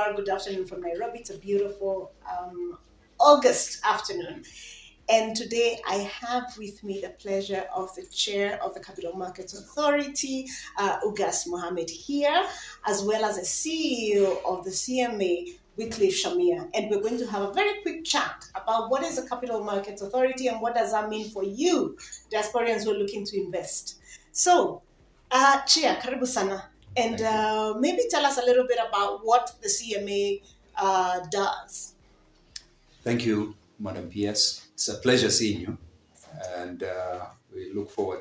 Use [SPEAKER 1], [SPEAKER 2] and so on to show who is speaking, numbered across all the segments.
[SPEAKER 1] Diaspora. Good afternoon from Nairobi. It's a beautiful August afternoon. And today I have with me the pleasure of the chair of the Capital Markets Authority, Ugas Mohammed here, as well as the CEO of the CMA, Wycliffe Shamia. And we're going to have a very quick chat about what is the Capital Markets Authority and what does that mean for you, diasporians who are looking to invest. So, Chair, karibu sana. And maybe tell us a little bit about what the CMA does.
[SPEAKER 2] Thank you, Madam PS. It's a pleasure seeing you. And we look forward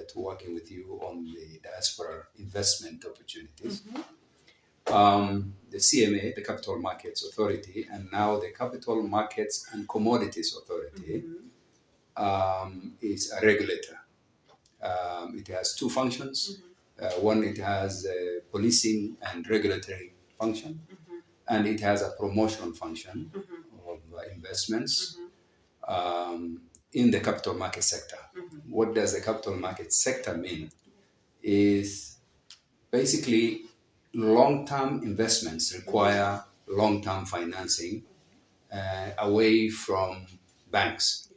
[SPEAKER 2] to working with you on the diaspora investment opportunities. The CMA, the Capital Markets Authority, and now the Capital Markets and Commodities Authority is a regulator. It has two functions. One, it has a policing and regulatory function, and it has a promotional function of investments in the capital market sector. What does the capital market sector mean? Is basically long-term investments require long-term financing away from banks.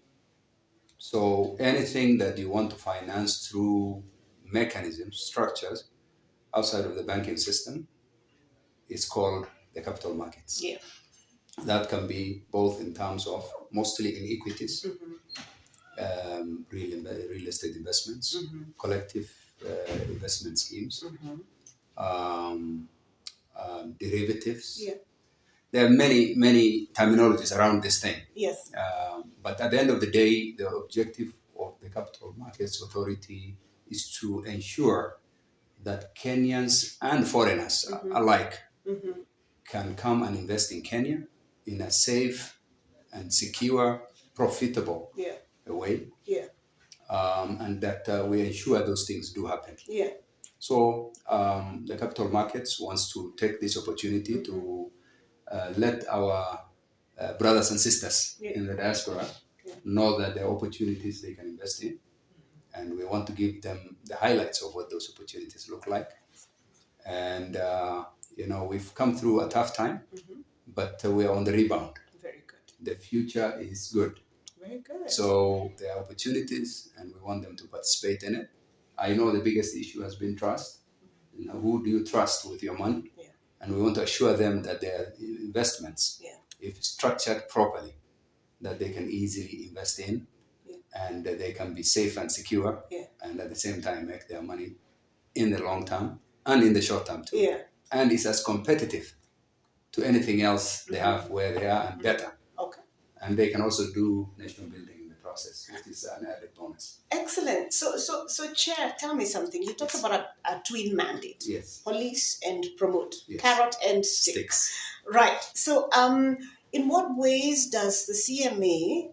[SPEAKER 2] So anything that you want to finance through mechanisms, structures outside of the banking system is called the capital markets.
[SPEAKER 1] Yeah.
[SPEAKER 2] That can be both in terms of mostly in equities, real estate investments, collective investment schemes, derivatives.
[SPEAKER 1] Yeah.
[SPEAKER 2] There are many terminologies around this thing.
[SPEAKER 1] Yes.
[SPEAKER 2] But at the end of the day, the objective of the Capital Markets Authority is to ensure that Kenyans and foreigners alike can come and invest in Kenya in a safe and secure, profitable way.
[SPEAKER 1] Yeah.
[SPEAKER 2] And that we ensure those things do happen.
[SPEAKER 1] Yeah.
[SPEAKER 2] So the capital markets wants to take this opportunity to let our brothers and sisters in the diaspora know that there are opportunities they can invest in. And we want to give them the highlights of what those opportunities look like. And, we've come through a tough time, but we're on the rebound.
[SPEAKER 1] Very good.
[SPEAKER 2] The future is good.
[SPEAKER 1] Very good.
[SPEAKER 2] So there are opportunities and we want them to participate in it. I know the biggest issue has been trust. Who do you trust with your money?
[SPEAKER 1] Yeah.
[SPEAKER 2] And we want to assure them that their investments, if structured properly, that they can easily invest in and that they can be safe and secure and at the same time make their money in the long term and in the short term too.
[SPEAKER 1] Yeah.
[SPEAKER 2] And it's as competitive to anything else they have where they are and better.
[SPEAKER 1] Okay.
[SPEAKER 2] And they can also do nation building in the process, which is an added bonus.
[SPEAKER 1] Excellent. So Chair, tell me something. You talked about a twin mandate.
[SPEAKER 2] Yes.
[SPEAKER 1] Police and promote.
[SPEAKER 2] Yes.
[SPEAKER 1] Carrot and stick. Right. So in what ways does the CMA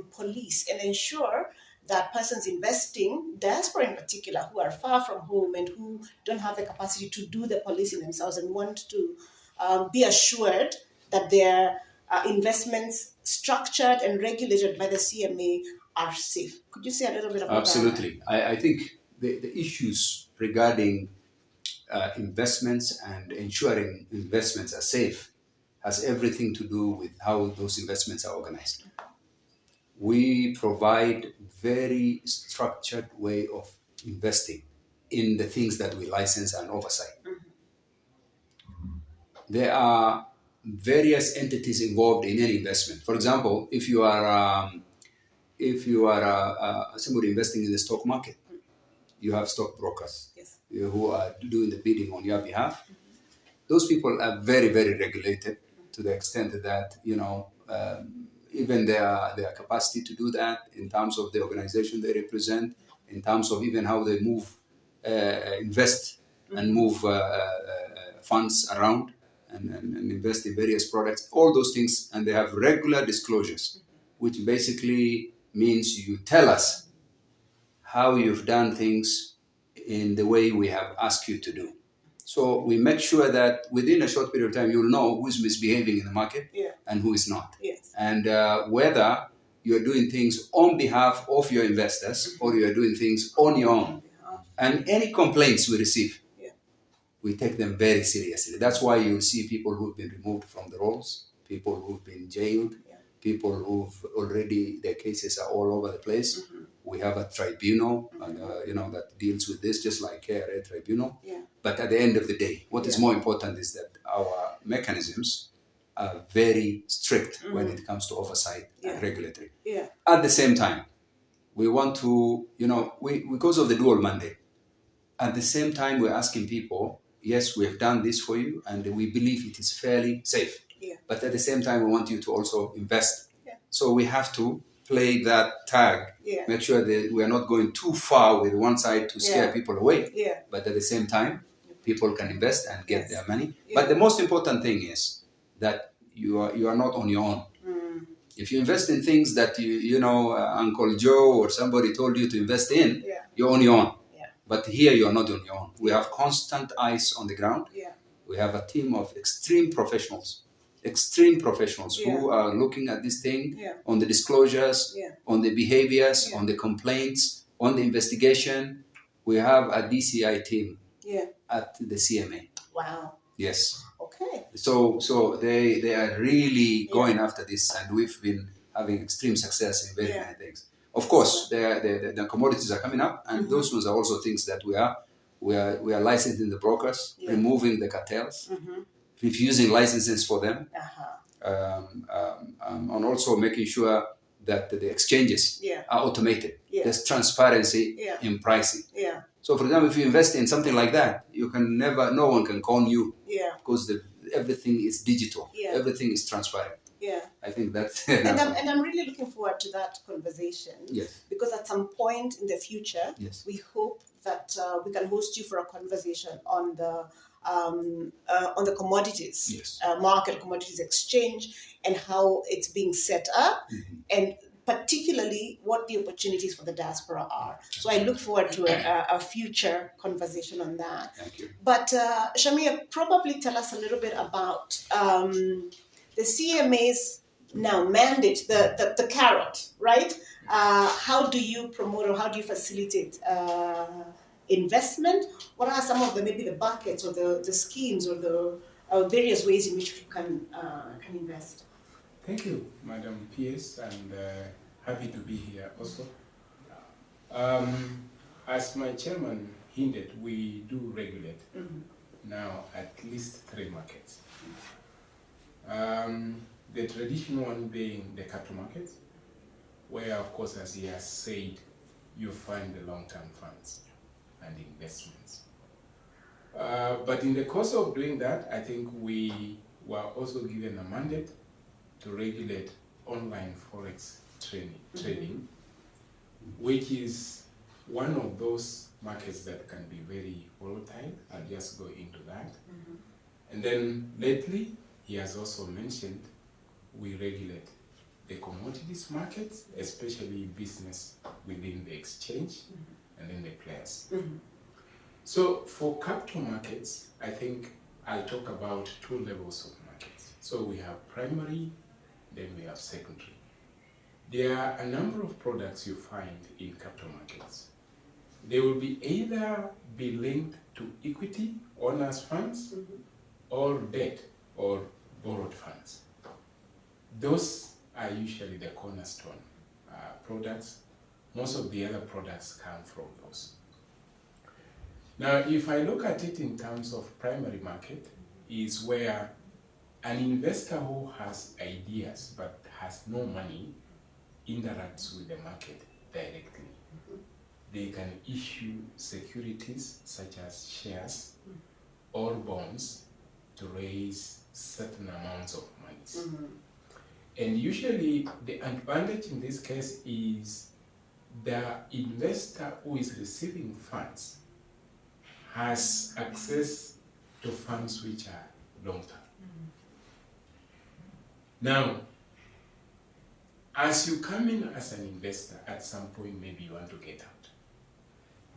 [SPEAKER 1] police and ensure that persons investing, diaspora in particular, who are far from home and who don't have the capacity to do the policing themselves and want to be assured that their investments structured and regulated by the CMA are safe? Could you say a little bit about
[SPEAKER 2] Absolutely.
[SPEAKER 1] that?
[SPEAKER 2] I think the issues regarding investments and ensuring investments are safe has everything to do with how those investments are organized. We provide very structured way of investing in the things that we license and oversight. There are various entities involved in any investment. For example, if you are somebody investing in the stock market, you have stock brokers who are doing the bidding on your behalf. Those people are very, very regulated to the extent that, even their capacity to do that in terms of the organization they represent, in terms of even how they move, invest and move funds around and invest in various products, all those things, and they have regular disclosures, which basically means you tell us how you've done things in the way we have asked you to do. So we make sure that within a short period of time, you'll know who is misbehaving in the market and who is not.
[SPEAKER 1] Yes.
[SPEAKER 2] And whether you're doing things on behalf of your investors or you're doing things on your own. And any complaints we receive, we take them very seriously. That's why you'll see people who've been removed from the rolls, people who've been jailed, people who've already, their cases are all over the place. We have a tribunal, that deals with this, just like KRA tribunal. But at the end of the day, what is more important is that our mechanisms are very strict when it comes to oversight and regulatory. At the same time, we want to, because of the dual mandate, at the same time, we're asking people, yes, we have done this for you, and we believe it is fairly safe. But at the same time, we want you to also invest. So we have to play that tag, make sure that we are not going too far with one side to scare people away. But at the same time, people can invest and get their money. But the most important thing is that you are not on your own. If you invest in things that Uncle Joe or somebody told you to invest in, you're on your own. But here you are not on your own. We have constant eyes on the ground. We have a team of extreme professionals who are looking at this thing on the disclosures, on the behaviors, on the complaints, on the investigation. We have a DCI team at the CMA.
[SPEAKER 1] Wow.
[SPEAKER 2] Yes.
[SPEAKER 1] Okay.
[SPEAKER 2] So they are really going after this, and we've been having extreme success in very many things. Of course, the commodities are coming up, and those ones are also things that we are licensing the brokers, removing the cartels, refusing licenses for them, and also making sure that the exchanges are automated. There's transparency in pricing. So, for example, if you invest in something like that, no one can con you, because everything is digital, everything is transparent. I think that's
[SPEAKER 1] and I'm really looking forward to that conversation. Because at some point in the future, we hope that we can host you for a conversation on the commodities market, commodities exchange, and how it's being set up, and particularly what the opportunities for the diaspora are. So I look forward to a future conversation on that.
[SPEAKER 2] Thank you.
[SPEAKER 1] But Shamia, probably tell us a little bit about the CMA's now mandate, the carrot, right? How do you promote, or how do you facilitate investment? What are some of maybe the buckets or the schemes or the various ways in which you can invest?
[SPEAKER 3] Thank you, Madam PS, and happy to be here also. As my chairman hinted, we do regulate now at least 3 markets. The traditional one being the capital markets, where, of course, as he has said, you find the long-term funds and investments. But in the course of doing that, I think we were also given a mandate to regulate online forex trading, which is one of those markets that can be very volatile. I'll just go into that. And then lately, he has also mentioned we regulate the commodities markets, especially business within the exchange, and then the players. So for capital markets, I think I'll talk about 2 levels of markets. So we have primary, then we have secondary. There are a number of products you find in capital markets. They will be either be linked to equity, owners' funds, or debt, or borrowed funds. Those are usually the cornerstone products. Most of the other products come from those. Now, if I look at it in terms of primary market, is where an investor who has ideas but has no money interacts with the market directly. They can issue securities such as shares or bonds to raise certain amounts of money. And usually the advantage in this case is the investor who is receiving funds has access to funds which are long-term. Now, as you come in as an investor, at some point maybe you want to get out.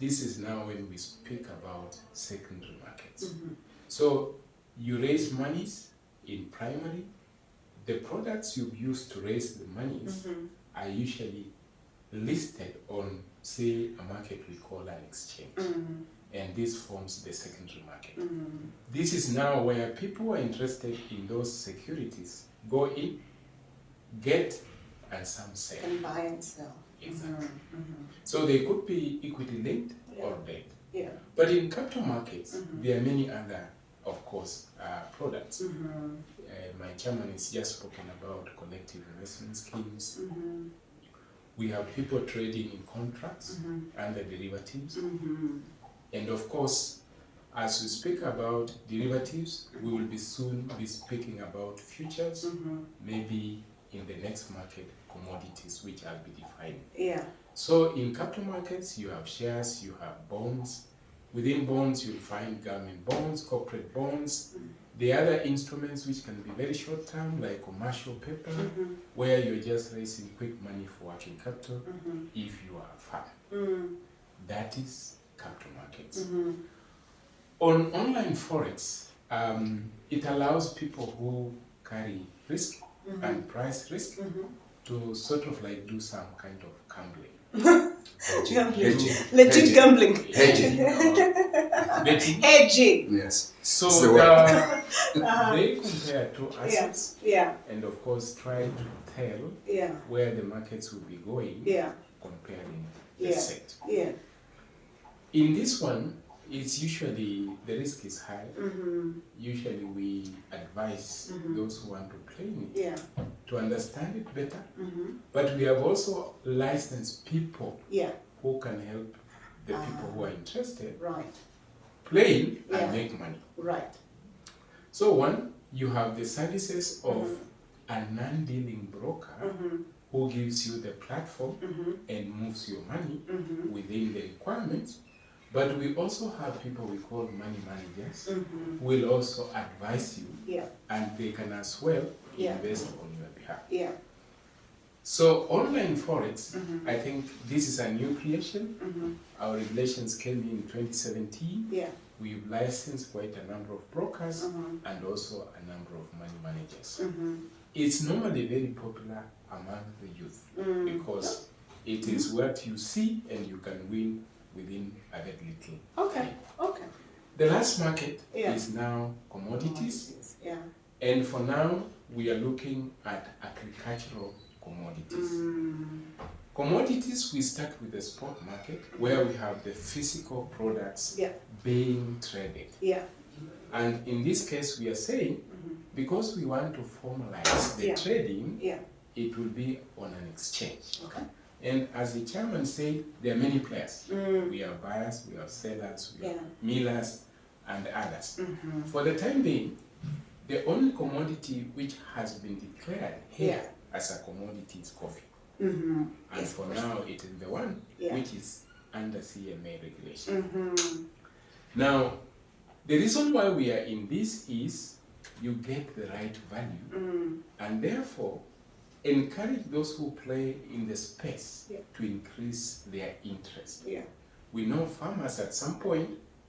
[SPEAKER 3] This is now when we speak about secondary markets. So you raise monies in primary. The products you've used to raise the monies are usually listed on, say, a market we call an exchange. and this forms the secondary market. This is now where people who are interested in those securities go in, get, and some sell.
[SPEAKER 1] And buy and sell.
[SPEAKER 3] Exactly. So they could be equity linked or debt.
[SPEAKER 1] Yeah.
[SPEAKER 3] But in capital markets, there are many other, of course, products. My chairman has just spoken about collective investment schemes. We have people trading in contracts and the derivatives. And of course, as we speak about derivatives, we will be soon be speaking about futures, maybe in the next market, commodities, which I'll be defining.
[SPEAKER 1] Yeah.
[SPEAKER 3] So in capital markets, you have shares, you have bonds. Within bonds, you'll find government bonds, corporate bonds. The other instruments which can be very short term, like commercial paper, where you're just raising quick money for working capital if you are a farm. That is capital markets. On online forex, it allows people who carry risk and price risk to sort of like do some kind of gambling.
[SPEAKER 1] Legit gambling.
[SPEAKER 2] Hedging.
[SPEAKER 3] Betting.
[SPEAKER 1] Hedging.
[SPEAKER 2] Yes.
[SPEAKER 3] So
[SPEAKER 2] It's the word.
[SPEAKER 3] they compare two assets and of course try to tell where the markets will be going comparing the set. In this one, it's usually the risk is high. Usually we advise those who want to play in it to understand it better. But we have also licensed people who can help the people who are interested play and make money. So one, you have the services of a non-dealing broker who gives you the platform and moves your money within the requirements. But we also have people we call money managers who will also advise you and they can as well invest on your behalf. So online forex, I think this is a new creation. Our regulations came in 2017. We've licensed quite a number of brokers and also a number of money managers. It's normally very popular among the youth because it is what you see and you can win within a very little time. The last market is now commodities. And for now, we are looking at agricultural commodities. Commodities, we start with the spot market where we have the physical products being traded. And in this case, we are saying, because we want to formalize the trading, it will be on an exchange. And as the chairman said, there are many players. We have buyers, we have sellers, we have millers, and others. For the time being, the only commodity which has been declared here as a commodity is coffee. And for now, it is the one which is under CMA regulation. Now, the reason why we are in this is you get the right value, and therefore, encourage those who play in the space to increase their interest. We know farmers at some point,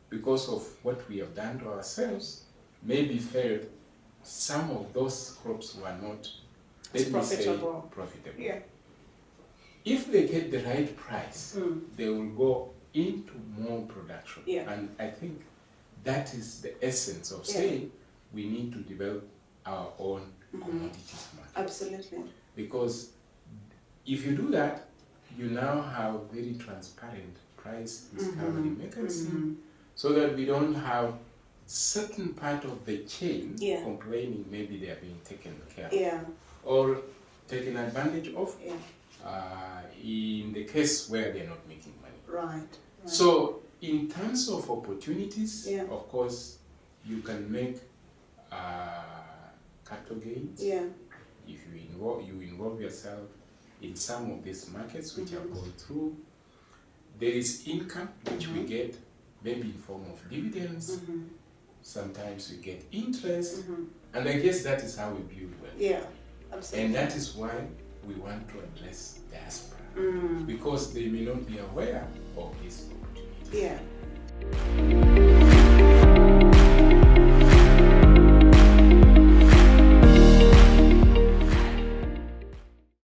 [SPEAKER 3] because of what we have done to ourselves, maybe felt some of those crops were not profitable. If they get the right price, they will go into more production. And I think that is the essence of saying we need to develop our own commodities market.
[SPEAKER 1] Absolutely.
[SPEAKER 3] Because if you do that, you now have very transparent price discovery mechanism so that we don't have certain part of the chain complaining maybe they are being taken care of or taken advantage of in the case where they're not making money. So in terms of opportunities, of course, you can make capital gains if you involve yourself in some of these markets which have gone through. There is income which we get maybe in form of dividends. Sometimes we get interest, and I guess that is how we build wealth. Absolutely. And that is why we want to address diaspora because they may not be aware of this opportunity.